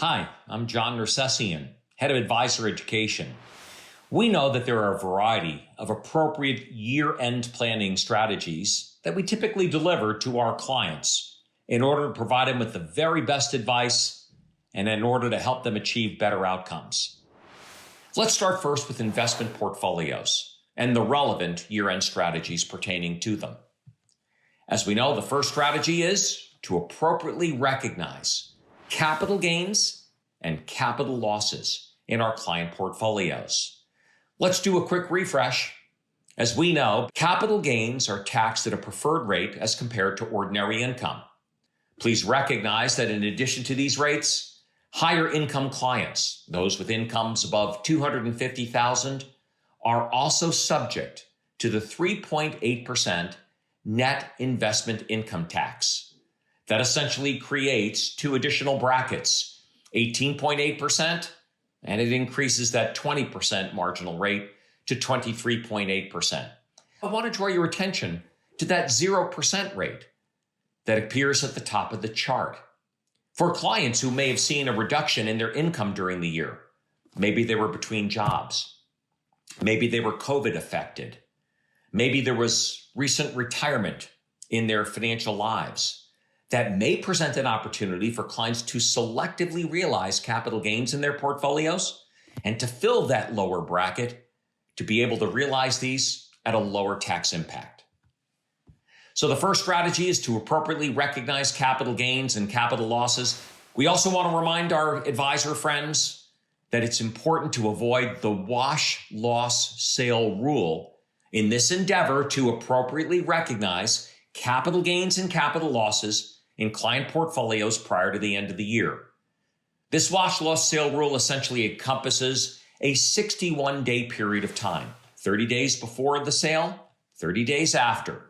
Hi, I'm John Nersesian, Head of Advisor Education. We know that there are a variety of appropriate year-end planning strategies that we typically deliver to our clients in order to provide them with the very best advice and in order to help them achieve better outcomes. Let's start first with investment portfolios and the relevant year-end strategies pertaining to them. As we know, the first strategy is to appropriately recognize capital gains and capital losses in our client portfolios. Let's do a quick refresh. As we know, capital gains are taxed at a preferred rate as compared to ordinary income. Please recognize that in addition to these rates, higher income clients, those with incomes above $250,000, are also subject to the 3.8% net investment income tax. That essentially creates two additional brackets, 18.8%, and it increases that 20% marginal rate to 23.8%. I want to draw your attention to that 0% rate that appears at the top of the chart. For clients who may have seen a reduction in their income during the year, maybe they were between jobs, maybe they were COVID affected, maybe there was recent retirement in their financial lives, that may present an opportunity for clients to selectively realize capital gains in their portfolios and to fill that lower bracket to be able to realize these at a lower tax impact. So the first strategy is to appropriately recognize capital gains and capital losses. We also want to remind our advisor friends that it's important to avoid the wash, loss, sale rule in this endeavor to appropriately recognize capital gains and capital losses in client portfolios prior to the end of the year. This wash, loss, sale rule essentially encompasses a 61-day period of time, 30 days before the sale, 30 days after.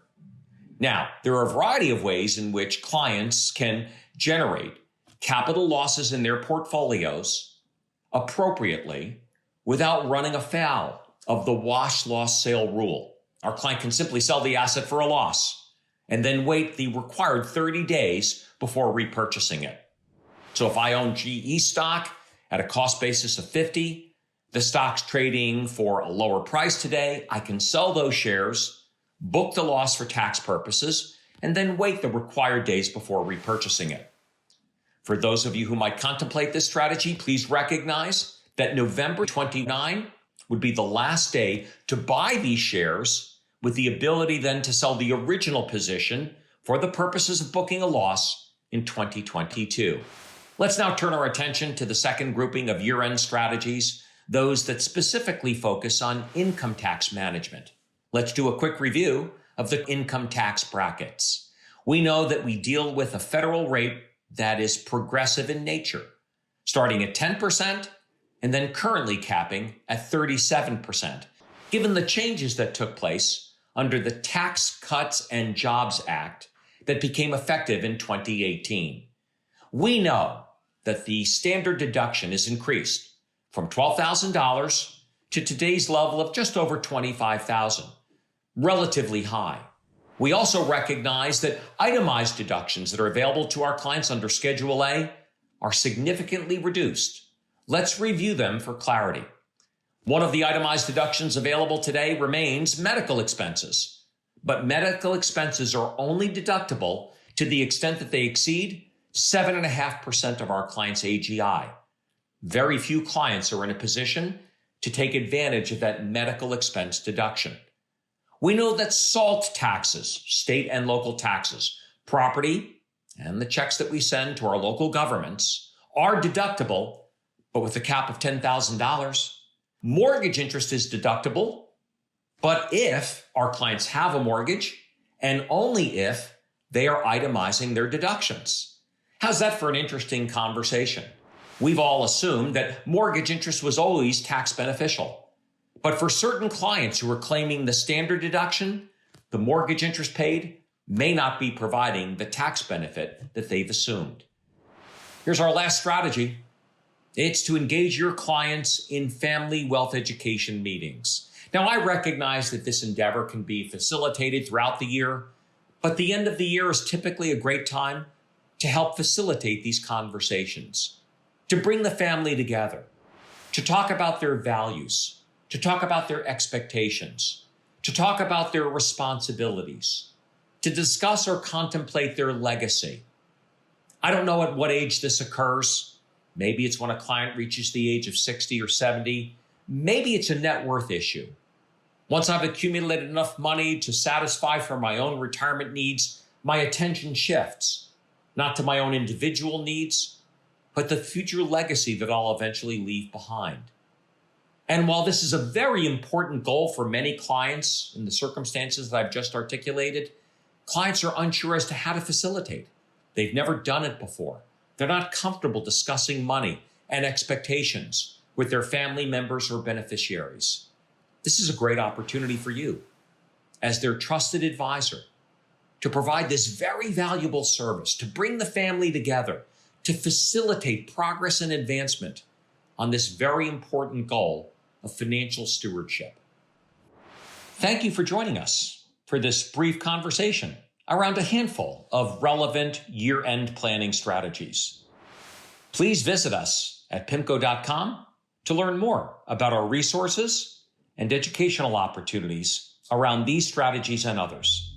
Now, there are a variety of ways in which clients can generate capital losses in their portfolios appropriately without running afoul of the wash, loss, sale rule. Our client can simply sell the asset for a loss and then wait the required 30 days before repurchasing it. So if I own GE stock at a cost basis of 50, the stock's trading for a lower price today, I can sell those shares, book the loss for tax purposes, and then wait the required days before repurchasing it. For those of you who might contemplate this strategy, please recognize that November 29 would be the last day to buy these shares, with the ability then to sell the original position for the purposes of booking a loss in 2022. Let's now turn our attention to the second grouping of year-end strategies, those that specifically focus on income tax management. Let's do a quick review of the income tax brackets. We know that we deal with a federal rate that is progressive in nature, starting at 10% and then currently capping at 37%. Given the changes that took place under the Tax Cuts and Jobs Act that became effective in 2018. We know that the standard deduction is increased from $12,000 to today's level of just over $25,000, relatively high. We also recognize that itemized deductions that are available to our clients under Schedule A are significantly reduced. Let's review them for clarity. One of the itemized deductions available today remains medical expenses, but medical expenses are only deductible to the extent that they exceed 7.5% of our clients' AGI. Very few clients are in a position to take advantage of that medical expense deduction. We know that SALT taxes, state and local taxes, property, and the checks that we send to our local governments are deductible, but with a cap of $10,000. Mortgage interest is deductible, but if our clients have a mortgage and only if they are itemizing their deductions. How's that for an interesting conversation? We've all assumed that mortgage interest was always tax beneficial, but for certain clients who are claiming the standard deduction, the mortgage interest paid may not be providing the tax benefit that they've assumed. Here's our last strategy. It's to engage your clients in family wealth education meetings. Now, I recognize that this endeavor can be facilitated throughout the year, but the end of the year is typically a great time to help facilitate these conversations. to bring the family together, to talk about their values, to talk about their expectations, to talk about their responsibilities, to discuss or contemplate their legacy. I don't know at what age this occurs. Maybe it's when a client reaches the age of 60 or 70. Maybe it's a net worth issue. Once I've accumulated enough money to satisfy for my own retirement needs, my attention shifts, not to my own individual needs, but the future legacy that I'll eventually leave behind. And while this is a very important goal for many clients in the circumstances that I've just articulated, clients are unsure as to how to facilitate. They've never done it before. They're not comfortable discussing money and expectations with their family members or beneficiaries. This is a great opportunity for you as their trusted advisor to provide this very valuable service, to bring the family together, to facilitate progress and advancement on this very important goal of financial stewardship. Thank you for joining us for this brief conversation around a handful of relevant year-end planning strategies. Please visit us at PIMCO.com to learn more about our resources and educational opportunities around these strategies and others.